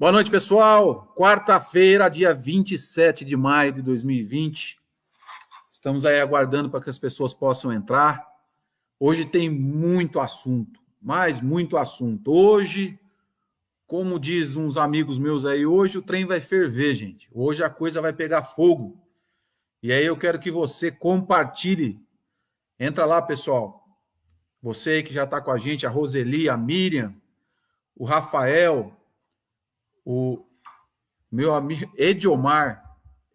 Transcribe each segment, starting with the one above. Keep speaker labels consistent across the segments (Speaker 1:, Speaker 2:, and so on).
Speaker 1: Boa noite, pessoal. Quarta-feira, dia 27 de maio de 2020. Estamos aí aguardando para que as pessoas possam entrar. Hoje tem muito assunto, mas muito assunto. Hoje, como diz uns amigos meus aí, hoje o trem vai ferver, gente. Hoje a coisa vai pegar fogo. E aí eu quero que você compartilhe. Entra lá, pessoal. Você aí que já está com a gente, a Roseli, a Miriam, o Rafael, o meu amigo Ediomar.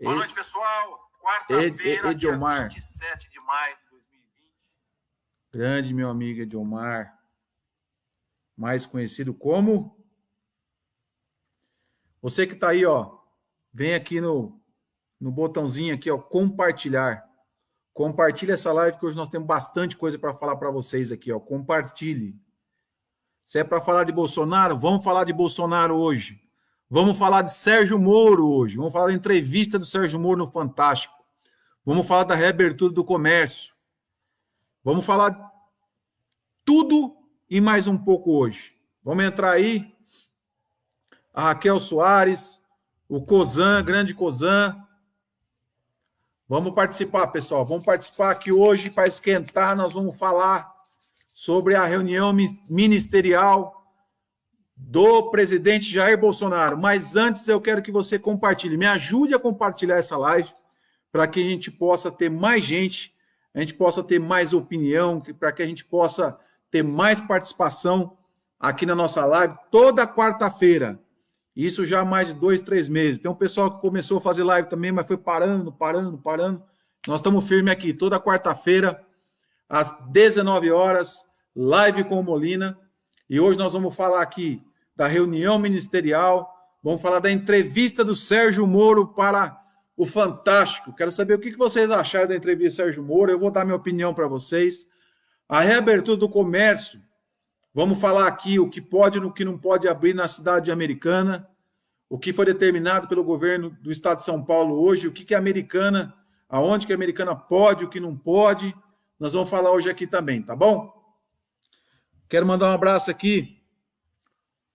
Speaker 2: Boa noite, pessoal. Quarta-feira,
Speaker 1: Ediomar.
Speaker 2: dia 27 de maio de 2020.
Speaker 1: Grande meu amigo Ediomar, mais conhecido como... Você que está aí, ó, vem aqui no botãozinho aqui, ó, compartilhar. Compartilhe essa live que hoje nós temos bastante coisa para falar para vocês aqui, ó. Compartilhe. Se é para falar de Bolsonaro, vamos falar de Bolsonaro hoje. Vamos falar de Sérgio Moro hoje. Vamos falar da entrevista do Sérgio Moro no Fantástico. Vamos falar da reabertura do comércio. Vamos falar tudo e mais um pouco hoje. Vamos entrar aí. A Raquel Soares, o Cozan, grande Cozan. Vamos participar, pessoal. Vamos participar aqui hoje para esquentar. Nós vamos falar sobre a reunião ministerial do presidente Jair Bolsonaro. Mas antes eu quero que você compartilhe. Me ajude a compartilhar essa live para que a gente possa ter mais gente, a gente possa ter mais opinião, para que a gente possa ter mais participação aqui na nossa live toda quarta-feira. Isso já há mais de 2, 3 meses. Tem um pessoal que começou a fazer live também, mas foi parando. Nós estamos firmes aqui toda quarta-feira, às 19 horas, live com o Molina. E hoje nós vamos falar aqui da reunião ministerial, vamos falar da entrevista do Sérgio Moro para o Fantástico. Quero saber o que vocês acharam da entrevista do Sérgio Moro, eu vou dar minha opinião para vocês. A reabertura do comércio, vamos falar aqui o que pode e o que não pode abrir na cidade americana, o que foi determinado pelo governo do estado de São Paulo hoje, o que é Americana, aonde que a Americana pode, o que não pode, nós vamos falar hoje aqui também, tá bom? Quero mandar um abraço aqui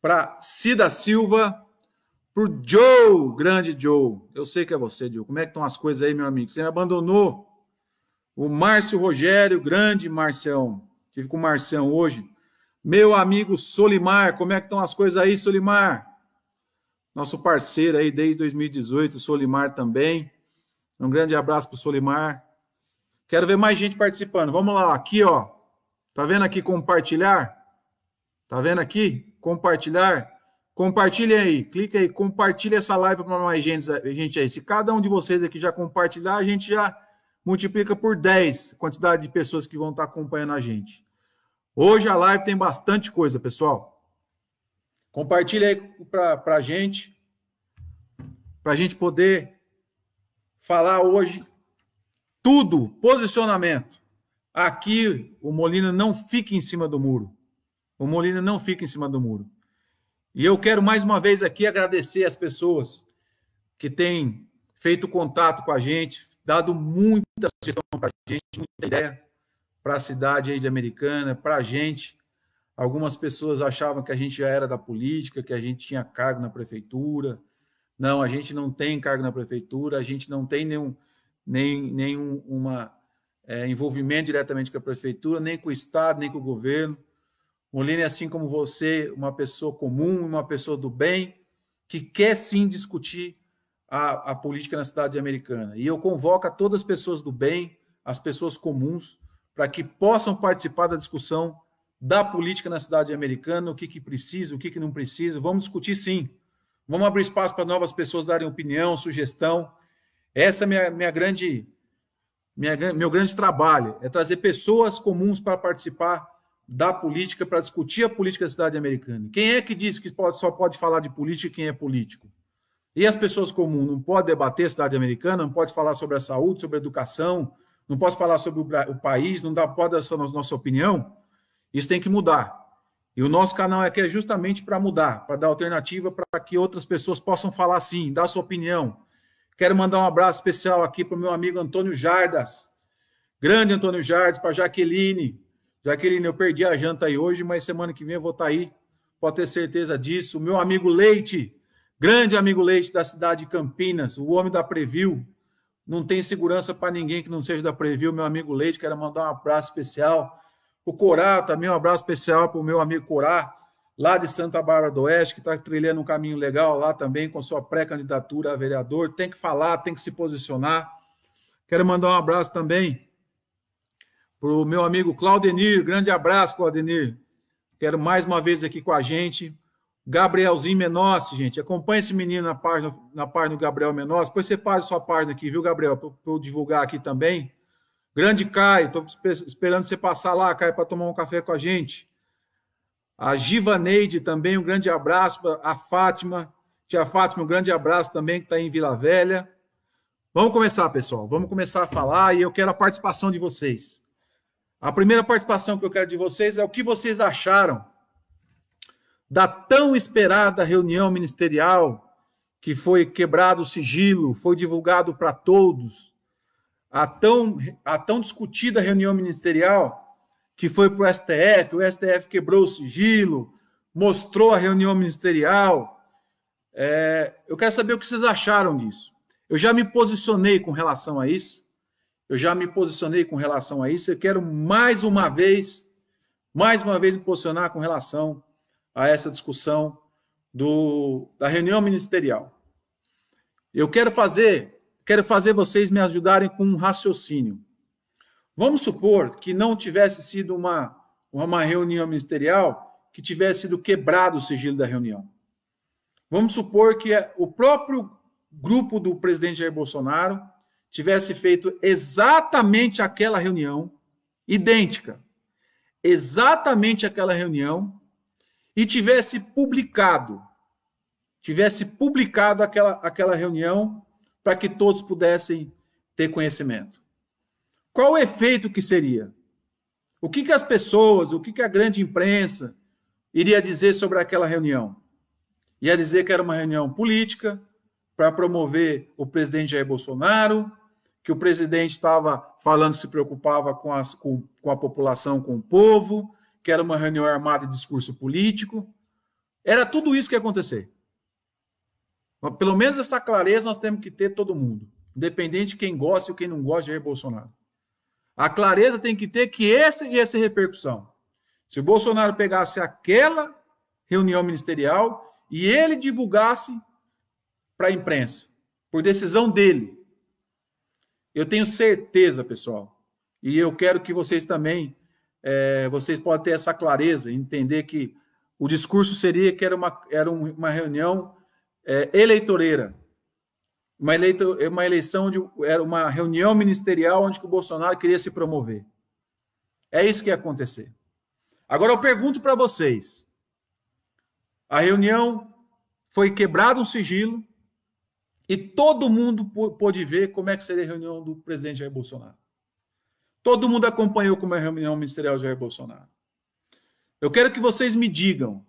Speaker 1: para Cida Silva, para o Joe, grande Joe. Eu sei que é você, Joe. Como é que estão as coisas aí, meu amigo? Você me abandonou. O Márcio Rogério, grande Marcião. Estive com o Marcião hoje. Meu amigo Solimar, como é que estão as coisas aí, Solimar? Nosso parceiro aí desde 2018, o Solimar também. Um grande abraço para o Solimar. Quero ver mais gente participando. Vamos lá, aqui, ó. Tá vendo aqui compartilhar? Tá vendo aqui? Compartilhar. Compartilhe aí. Clica aí. Compartilhe essa live para mais gente aí. Se cada um de vocês aqui já compartilhar, a gente já multiplica por 10 a quantidade de pessoas que vão estar acompanhando a gente. Hoje a live tem bastante coisa, pessoal. Compartilhe aí para a gente poder falar hoje tudo, posicionamento. Aqui, o Molina não fica em cima do muro. O Molina não fica em cima do muro. E eu quero mais uma vez aqui agradecer as pessoas que têm feito contato com a gente, dado muita sugestão para a gente, muita ideia para a cidade aí de Americana, para a gente. Algumas pessoas achavam que a gente já era da política, que a gente tinha cargo na prefeitura. Não, a gente não tem cargo na prefeitura, a gente não tem nenhum envolvimento diretamente com a prefeitura, nem com o Estado, nem com o governo. Molina é, assim como você, uma pessoa comum, uma pessoa do bem, que quer sim discutir a política na cidade americana. E eu convoco a todas as pessoas do bem, as pessoas comuns, para que possam participar da discussão da política na cidade americana, o que precisa, o que não precisa. Vamos discutir sim. Vamos abrir espaço para novas pessoas darem opinião, sugestão. Essa é meu grande trabalho, é trazer pessoas comuns para participar da política, para discutir a política da cidade americana. Quem é que diz que só pode falar de política quem é político? E as pessoas comuns não podem debater a cidade americana, não pode falar sobre a saúde, sobre a educação, não pode falar sobre o país, não pode dar a nossa opinião? Isso tem que mudar. E o nosso canal aqui é justamente para mudar, para dar alternativa para que outras pessoas possam falar sim, dar sua opinião. Quero mandar um abraço especial aqui para o meu amigo Antônio Jardas. Grande Antônio Jardas, para Jaqueline. Jaqueline, eu perdi a janta aí hoje, mas semana que vem eu vou estar aí. Pode ter certeza disso. O meu amigo Leite. Grande amigo Leite da cidade de Campinas, o homem da Preview. Não tem segurança para ninguém que não seja da Preview, meu amigo Leite. Quero mandar um abraço especial. O Corá também, um abraço especial para o meu amigo Corá, lá de Santa Bárbara do Oeste, que está trilhando um caminho legal lá também com sua pré-candidatura a vereador. Tem que falar, tem que se posicionar. Quero mandar um abraço também para o meu amigo Claudenir. Grande abraço, Claudenir. Quero mais uma vez aqui com a gente. Gabrielzinho Menossi, gente. Acompanhe esse menino na página do Gabriel Menossi. Depois você faz a sua página aqui, viu, Gabriel? Para eu divulgar aqui também. Grande Caio. Estou esperando você passar lá, Caio, para tomar um café com a gente. A Givaneide também, um grande abraço. A Fátima. Tia Fátima, um grande abraço também, que está em Vila Velha. Vamos começar, pessoal. Vamos começar a falar e eu quero a participação de vocês. A primeira participação que eu quero de vocês é o que vocês acharam da tão esperada reunião ministerial, que foi quebrado o sigilo, foi divulgado para todos, a tão discutida reunião ministerial, que foi para o STF quebrou o sigilo, mostrou a reunião ministerial. Eu quero saber o que vocês acharam disso. Eu já me posicionei com relação a isso, eu quero mais uma vez me posicionar com relação a essa discussão da reunião ministerial. Eu quero fazer vocês me ajudarem com um raciocínio. Vamos supor que não tivesse sido uma reunião ministerial que tivesse sido quebrado o sigilo da reunião. Vamos supor que o próprio grupo do presidente Jair Bolsonaro tivesse feito exatamente aquela reunião, idêntica, exatamente aquela reunião, e tivesse publicado aquela reunião para que todos pudessem ter conhecimento. Qual o efeito que seria? O que as pessoas, o que a grande imprensa iria dizer sobre aquela reunião? Ia dizer que era uma reunião política para promover o presidente Jair Bolsonaro, que o presidente estava falando que se preocupava com a população, com o povo, que era uma reunião armada de discurso político. Era tudo isso que ia acontecer. Mas, pelo menos essa clareza nós temos que ter todo mundo, independente de quem gosta ou quem não gosta de Jair Bolsonaro. A clareza tem que ter que essa ia ser repercussão. Se o Bolsonaro pegasse aquela reunião ministerial e ele divulgasse para a imprensa, por decisão dele, eu tenho certeza, pessoal, e eu quero que vocês também vocês podem ter essa clareza, entender que o discurso seria que era uma reunião eleitoreira, uma eleição onde era uma reunião ministerial onde o Bolsonaro queria se promover. É isso que ia acontecer. Agora eu pergunto para vocês, a reunião foi quebrado um sigilo e todo mundo pôde ver como é que seria a reunião do presidente Jair Bolsonaro. Todo mundo acompanhou como é a reunião ministerial de Jair Bolsonaro. Eu quero que vocês me digam.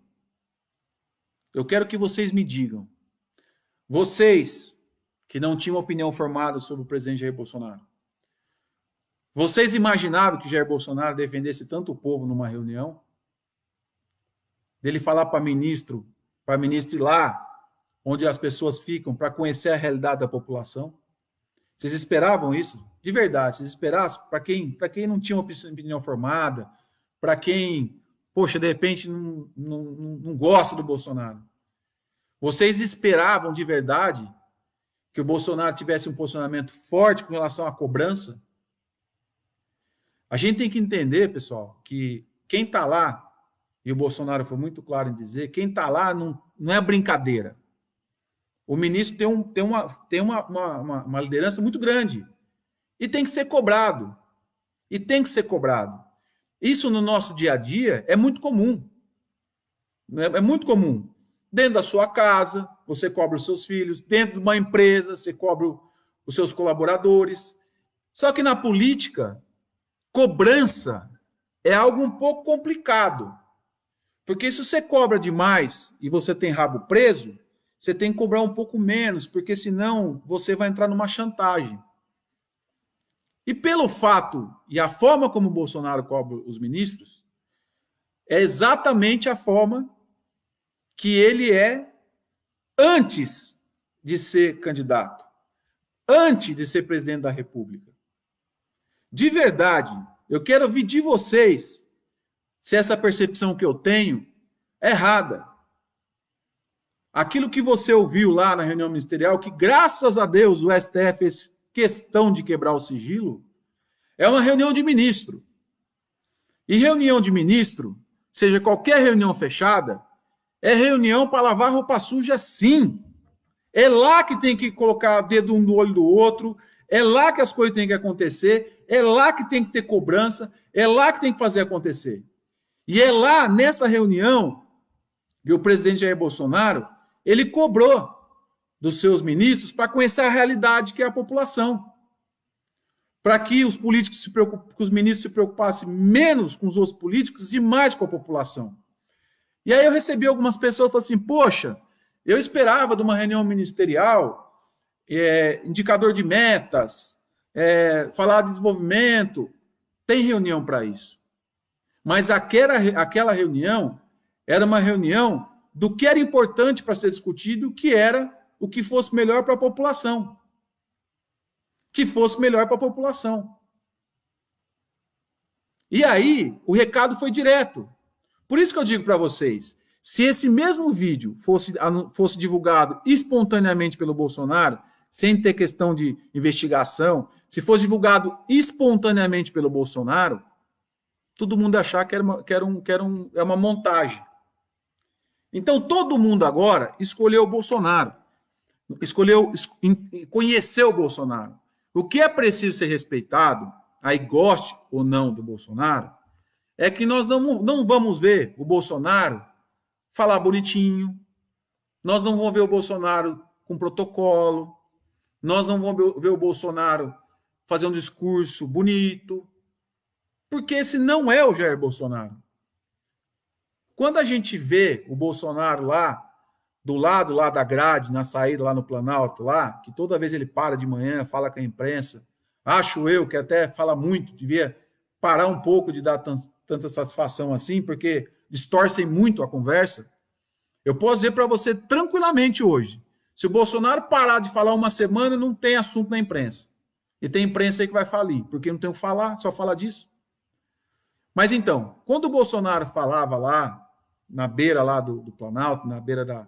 Speaker 1: Vocês que não tinham opinião formada sobre o presidente Jair Bolsonaro. Vocês imaginavam que Jair Bolsonaro defendesse tanto o povo numa reunião? Dele falar para ministro ir lá onde as pessoas ficam para conhecer a realidade da população? Vocês esperavam isso? De verdade, vocês esperassem? Para quem não tinha uma opinião formada, para quem, poxa, de repente não gosta do Bolsonaro. Vocês esperavam de verdade que o Bolsonaro tivesse um posicionamento forte com relação à cobrança? A gente tem que entender, pessoal, que quem está lá, e o Bolsonaro foi muito claro em dizer, quem está lá não é brincadeira. O ministro tem uma liderança muito grande e tem que ser cobrado. Isso no nosso dia a dia é muito comum. É muito comum. Dentro da sua casa, você cobra os seus filhos. Dentro de uma empresa, você cobra os seus colaboradores. Só que na política, cobrança é algo um pouco complicado. Porque se você cobra demais e você tem rabo preso, você tem que cobrar um pouco menos, porque senão você vai entrar numa chantagem. E pelo fato e a forma como o Bolsonaro cobra os ministros, é exatamente a forma que ele é antes de ser candidato, antes de ser presidente da República. De verdade, eu quero ouvir de vocês se essa percepção que eu tenho é errada. Aquilo que você ouviu lá na reunião ministerial, que graças a Deus o STF fez questão de quebrar o sigilo, é uma reunião de ministro. E reunião de ministro, seja qualquer reunião fechada, é reunião para lavar roupa suja, sim. É lá que tem que colocar dedo um no olho do outro, é lá que as coisas têm que acontecer, é lá que tem que ter cobrança, é lá que tem que fazer acontecer. E é lá, nessa reunião, que o presidente Jair Bolsonaro, ele cobrou dos seus ministros para conhecer a realidade que é a população. Para que os políticos que os ministros se preocupassem menos com os outros políticos e mais com a população. E aí eu recebi algumas pessoas que falaram assim, poxa, eu esperava de uma reunião ministerial, indicador de metas, falar de desenvolvimento, tem reunião para isso. Mas aquela reunião era uma reunião do que era importante para ser discutido, que era o que fosse melhor para a população. Que fosse melhor para a população. E aí, o recado foi direto. Por isso que eu digo para vocês, se esse mesmo vídeo fosse divulgado espontaneamente pelo Bolsonaro, sem ter questão de investigação, se fosse divulgado espontaneamente pelo Bolsonaro, todo mundo ia achar que é uma montagem. Então, todo mundo agora escolheu o Bolsonaro. Conheceu o Bolsonaro. O que é preciso ser respeitado, aí goste ou não do Bolsonaro, é que nós não vamos ver o Bolsonaro falar bonitinho, nós não vamos ver o Bolsonaro com protocolo, nós não vamos ver o Bolsonaro fazer um discurso bonito, porque esse não é o Jair Bolsonaro. Quando a gente vê o Bolsonaro lá, do lado lá da grade, na saída lá no Planalto, lá, que toda vez ele para de manhã, fala com a imprensa, acho eu que até fala muito, devia parar um pouco de dar tanta satisfação assim, porque distorcem muito a conversa. Eu posso dizer para você tranquilamente hoje, se o Bolsonaro parar de falar uma semana, não tem assunto na imprensa. E tem imprensa aí que vai falir, porque não tem o que falar, só fala disso. Mas então, quando o Bolsonaro falava lá, na beira lá do Planalto, na beira da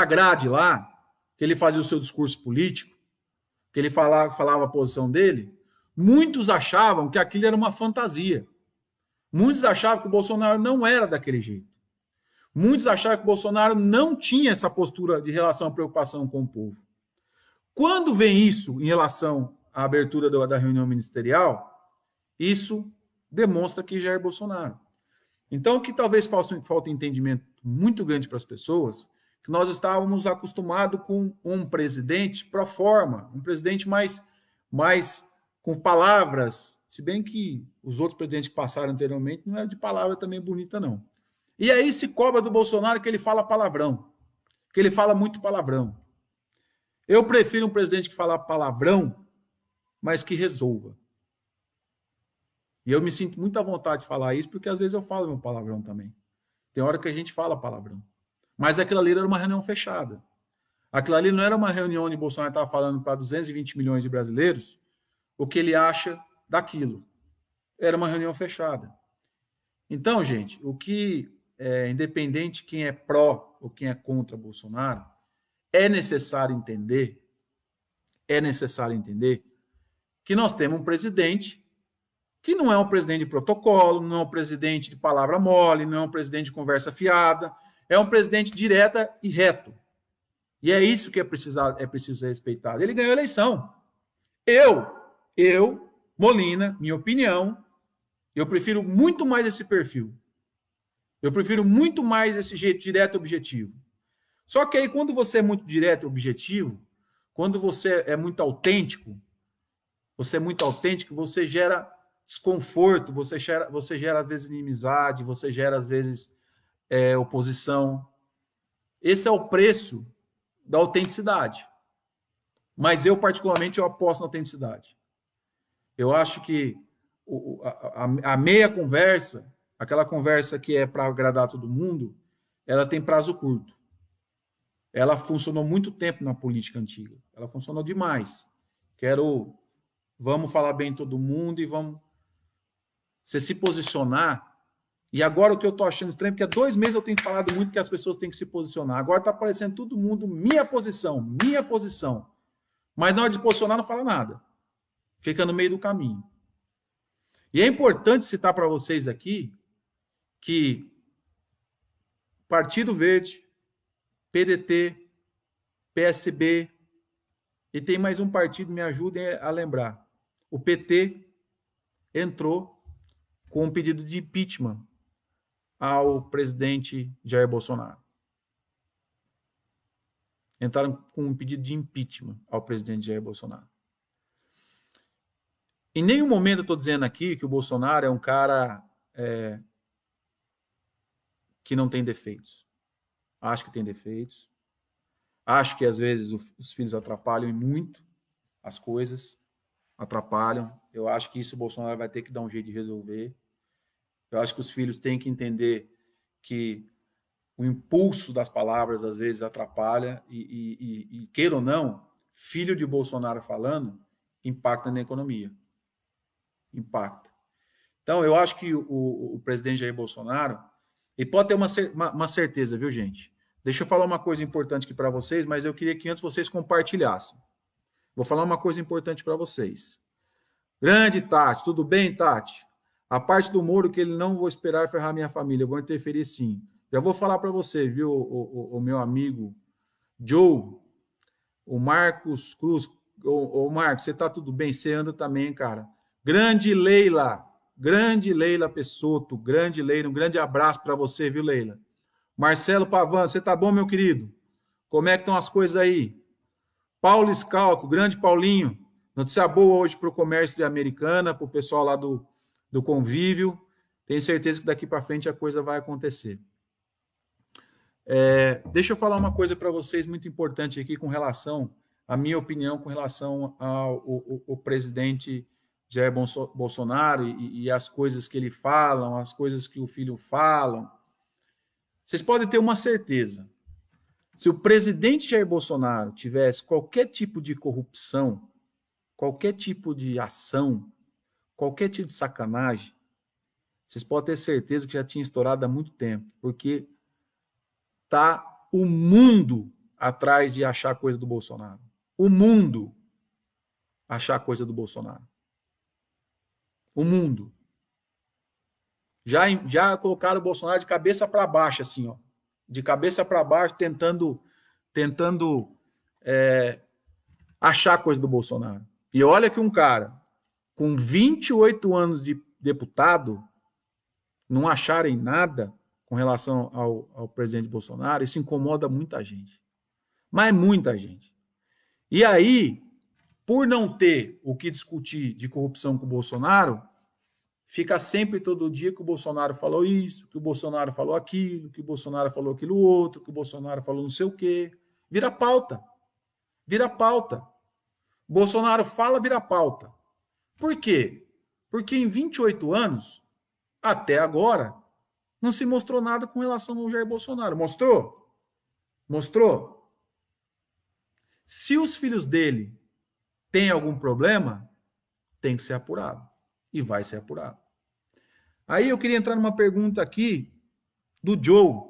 Speaker 1: grade lá, que ele fazia o seu discurso político, que ele falava a posição dele, muitos achavam que aquilo era uma fantasia. Muitos achavam que o Bolsonaro não era daquele jeito. Muitos achavam que o Bolsonaro não tinha essa postura de relação à preocupação com o povo. Quando vem isso em relação à abertura da reunião ministerial, isso demonstra que já é Bolsonaro. Então, o que talvez falte entendimento muito grande para as pessoas, que nós estávamos acostumados com um presidente pro forma, um presidente mais com palavras, se bem que os outros presidentes que passaram anteriormente não eram de palavra também bonita, não. E aí se cobra do Bolsonaro que ele fala palavrão, que ele fala muito palavrão. Eu prefiro um presidente que fala palavrão, mas que resolva. E eu me sinto muito à vontade de falar isso, porque às vezes eu falo meu palavrão também. Tem hora que a gente fala palavrão. Mas aquilo ali era uma reunião fechada. Aquilo ali não era uma reunião onde o Bolsonaro estava falando para 220 milhões de brasileiros o que ele acha daquilo. Era uma reunião fechada. Então, gente, o que independente quem é pró ou quem é contra Bolsonaro, é necessário entender que nós temos um presidente que não é um presidente de protocolo, não é um presidente de palavra mole, não é um presidente de conversa fiada, é um presidente direta e reto. E é isso que é preciso ser respeitado. Ele ganhou a eleição. Eu, Molina, minha opinião, eu prefiro muito mais esse perfil. Eu prefiro muito mais esse jeito direto e objetivo. Só que aí, quando você é muito direto e objetivo, quando você é muito autêntico, você gera desconforto, você gera, às vezes, inimizade, você gera, às vezes, oposição. Esse é o preço da autenticidade. Mas eu, particularmente, eu aposto na autenticidade. Eu acho que a meia conversa, aquela conversa que é para agradar todo mundo, ela tem prazo curto. Ela funcionou muito tempo na política antiga. Ela funcionou demais. Vamos falar bem todo mundo e vamos você se posicionar. E agora o que eu tô achando estranho, porque há 2 meses eu tenho falado muito que as pessoas têm que se posicionar. Agora tá aparecendo todo mundo, minha posição. Mas na hora de posicionar não fala nada. Fica no meio do caminho. E é importante citar para vocês aqui que Partido Verde, PDT, PSB, e tem mais um partido, me ajudem a lembrar. O PT entrou com um pedido de impeachment ao presidente Jair Bolsonaro. Entraram com um pedido de impeachment ao presidente Jair Bolsonaro. Em nenhum momento eu estou dizendo aqui que o Bolsonaro é um cara que não tem defeitos. Acho que tem defeitos. Acho que às vezes os filhos atrapalham muito as coisas. Atrapalham. Eu acho que isso o Bolsonaro vai ter que dar um jeito de resolver. Eu acho que os filhos têm que entender que o impulso das palavras às vezes atrapalha e queira ou não, filho de Bolsonaro falando impacta na economia. Impacta. Então, eu acho que o presidente Jair Bolsonaro, ele pode ter uma certeza, viu, gente? Deixa eu falar uma coisa importante aqui para vocês, mas eu queria que antes vocês compartilhassem. Vou falar uma coisa importante para vocês. Grande Tati, tudo bem, Tati? A parte do Moro que ele não vou esperar ferrar minha família, eu vou interferir sim. Já vou falar para você, viu, o meu amigo Joe, o Marcos Cruz, o Marcos, você tá tudo bem? Você anda também, cara. Grande Leila Pessotto, grande Leila, um grande abraço para você, viu, Leila? Marcelo Pavan, você tá bom, meu querido? Como é que estão as coisas aí? Paulo Scalco, grande Paulinho, notícia boa hoje para o comércio de Americana, para o pessoal lá do convívio. Tenho certeza que daqui para frente a coisa vai acontecer. Deixa eu falar uma coisa para vocês muito importante aqui com relação à minha opinião com relação ao presidente Jair Bolsonaro e as coisas que ele fala, as coisas que o filho fala. Vocês podem ter uma certeza. Se o presidente Jair Bolsonaro tivesse qualquer tipo de corrupção, qualquer tipo de ação, qualquer tipo de sacanagem, vocês podem ter certeza que já tinha estourado há muito tempo, porque tá o mundo atrás de achar coisa do Bolsonaro. O mundo achar coisa do Bolsonaro. O mundo. Já colocaram o Bolsonaro de cabeça para baixo, assim, ó. De cabeça para baixo, tentando achar coisa do Bolsonaro. E olha que um cara com 28 anos de deputado não acharem nada com relação ao presidente Bolsonaro, isso incomoda muita gente. Mas muita gente. E aí, por não ter o que discutir de corrupção com o Bolsonaro, fica sempre todo dia que o Bolsonaro falou isso, que o Bolsonaro falou aquilo, que o Bolsonaro falou aquilo outro, que o Bolsonaro falou não sei o quê. Vira pauta. Vira pauta. Bolsonaro fala, vira pauta. Por quê? Porque em 28 anos, até agora, não se mostrou nada com relação ao Jair Bolsonaro. Mostrou? Mostrou? Se os filhos dele têm algum problema, tem que ser apurado. E vai ser apurado. Aí eu queria entrar numa pergunta aqui do Joe.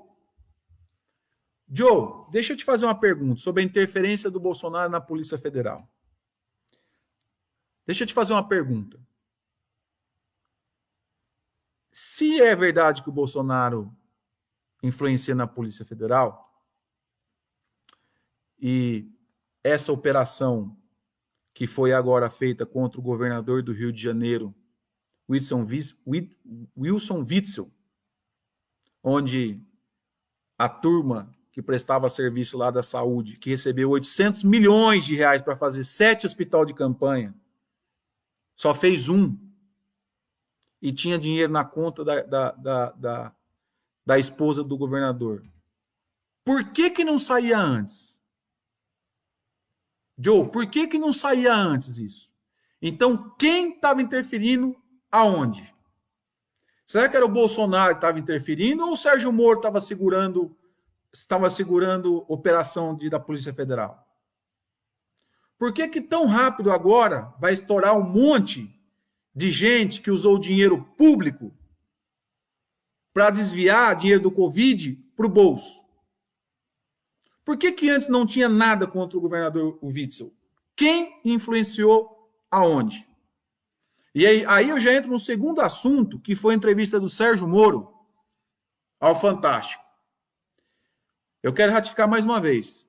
Speaker 1: Joe, deixa eu te fazer uma pergunta sobre a interferência do Bolsonaro na Polícia Federal. Deixa eu te fazer uma pergunta. Se é verdade que o Bolsonaro influencia na Polícia Federal e essa operação que foi agora feita contra o governador do Rio de Janeiro, Wilson Witzel, onde a turma que prestava serviço lá da saúde, que recebeu 800 milhões de reais para fazer 7 hospitais de campanha, só fez um e tinha dinheiro na conta da esposa do governador. Por que não saía antes? Joe, por que não saía antes isso? Então, quem estava interferindo aonde? Será que era o Bolsonaro que estava interferindo ou o Sérgio Moro estava segurando estava segurando operação da Polícia Federal? Por que tão rápido agora vai estourar um monte de gente que usou dinheiro público para desviar dinheiro do Covid para o bolso? Por que antes não tinha nada contra o governador Witzel? Quem influenciou aonde? E aí eu já entro no segundo assunto, que foi a entrevista do Sérgio Moro ao Fantástico. Eu quero ratificar mais uma vez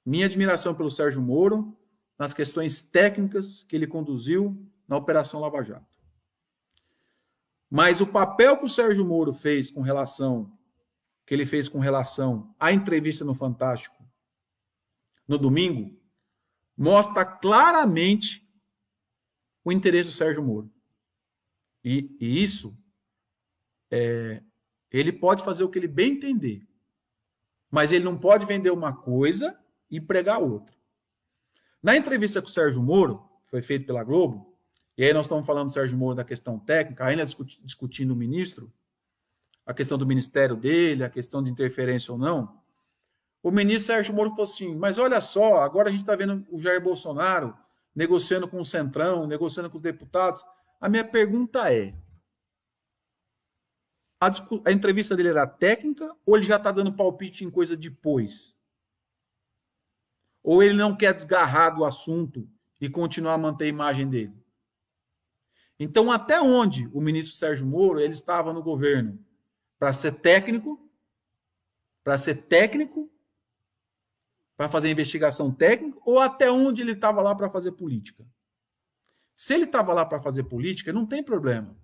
Speaker 1: minha admiração pelo Sérgio Moro nas questões técnicas que ele conduziu na Operação Lava Jato. Mas o papel que o Sérgio Moro fez com relação à entrevista no Fantástico no domingo mostra claramente o interesse do Sérgio Moro. E isso, ele pode fazer o que ele bem entender, mas ele não pode vender uma coisa e pregar outra. Na entrevista com o Sérgio Moro, que foi feita pela Globo, e aí nós estamos falando do Sérgio Moro da questão técnica, ainda discutindo o ministro, a questão do ministério dele, a questão de interferência ou não, o ministro Sérgio Moro falou assim, mas olha só, agora a gente está vendo o Jair Bolsonaro negociando com o Centrão, negociando com os deputados. A minha pergunta é, a entrevista dele era técnica ou ele já está dando palpite em coisa depois? Ou ele não quer desgarrar do assunto e continuar a manter a imagem dele? Então, até onde o ministro Sérgio Moro ele estava no governo? Para ser técnico, para fazer investigação técnica, ou até onde ele estava lá para fazer política? Se ele estava lá para fazer política, não tem problema.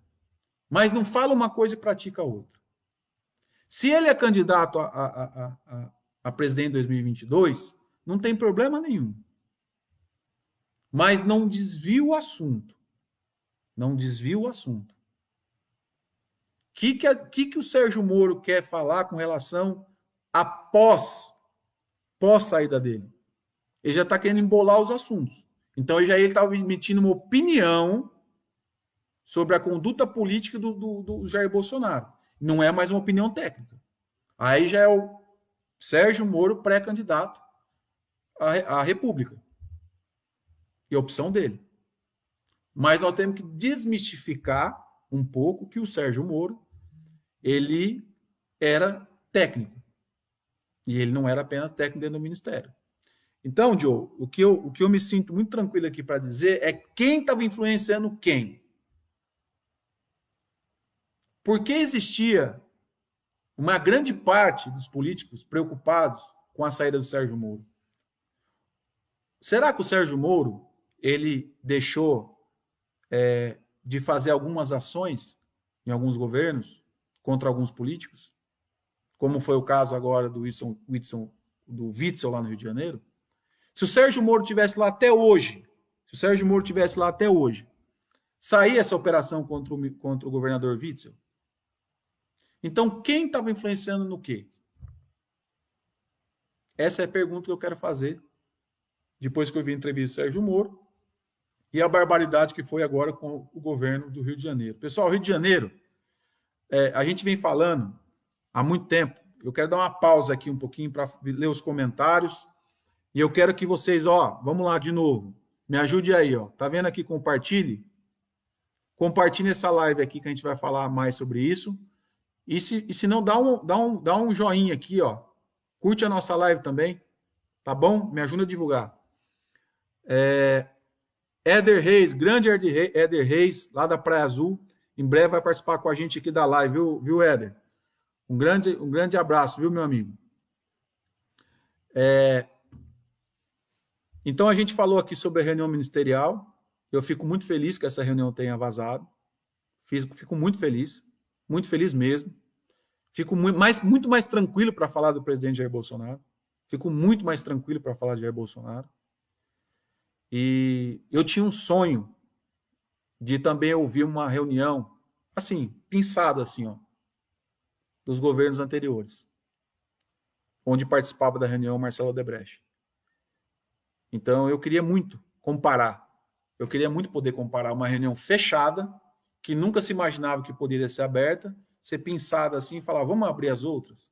Speaker 1: Mas não fala uma coisa e pratica outra. Se ele é candidato a presidente em 2022, não tem problema nenhum. Mas não desvia o assunto. Não desvia o assunto. O que o Sérgio Moro quer falar com relação a pós saída dele? Ele já está querendo embolar os assuntos. Então, ele está emitindo uma opinião sobre a conduta política do Jair Bolsonaro. Não é mais uma opinião técnica. Aí já é o Sérgio Moro pré-candidato à República. E a opção dele. Mas nós temos que desmistificar um pouco que o Sérgio Moro, ele era técnico. E ele não era apenas técnico dentro do Ministério. Então, Joe, o que eu me sinto muito tranquilo aqui para dizer é quem estava influenciando quem. Porque existia uma grande parte dos políticos preocupados com a saída do Sérgio Moro. Será que o Sérgio Moro ele deixou de fazer algumas ações em alguns governos contra alguns políticos? Como foi o caso agora do Witzel lá no Rio de Janeiro? Se o Sérgio Moro tivesse lá até hoje, saía essa operação contra o governador Witzel? Então, quem estava influenciando no quê? Essa é a pergunta que eu quero fazer depois que eu vi a entrevista do Sérgio Moro e a barbaridade que foi agora com o governo do Rio de Janeiro. Pessoal, o Rio de Janeiro, a gente vem falando há muito tempo. Eu quero dar uma pausa aqui um pouquinho para ler os comentários. E eu quero que vocês, vamos lá de novo. Me ajude aí, Tá vendo aqui? Compartilhe. Compartilhe essa live aqui que a gente vai falar mais sobre isso. E se não, dá um joinha aqui, Curte a nossa live também. Tá bom? Me ajuda a divulgar. Éder Reis, grande Éder Reis, lá da Praia Azul. Em breve vai participar com a gente aqui da live, viu Éder? Um grande abraço, viu, meu amigo? Então, a gente falou aqui sobre a reunião ministerial. Eu fico muito feliz que essa reunião tenha vazado. Fico muito feliz mesmo. Fico muito mais tranquilo para falar do presidente Jair Bolsonaro. Fico muito mais tranquilo para falar de Jair Bolsonaro. E eu tinha um sonho de também ouvir uma reunião, assim, pinçada, assim, dos governos anteriores, onde participava da reunião Marcelo Odebrecht. Então, eu queria muito comparar. Eu queria muito poder comparar uma reunião fechada, que nunca se imaginava que poderia ser aberta, ser pinçada assim e falar, vamos abrir as outras?